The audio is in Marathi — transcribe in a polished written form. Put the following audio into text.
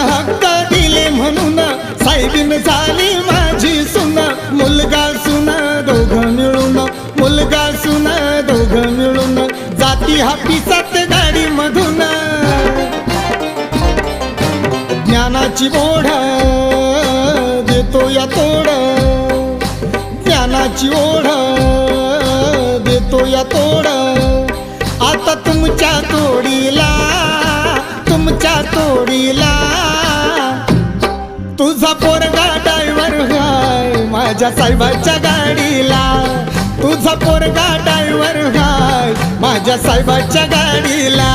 हक्क दिले म्हणून साहेबीन झाली माझी सुन मुलगा सुन दोघं मिळून मुलगा सुन दोघं मिळून जाती हापिसात गाडी मधून ज्ञानाची ओढ देतो या तोड ज्ञानाची ओढ देतो या तोड आता तुमच्या तोडीला तुझा पोरगा ड्रायव्हर हाय माझ्या साहेबाच्या गाडीला तुझा पोरगा ड्रायव्हर हाय माझ्या साहेबाच्या गाडीला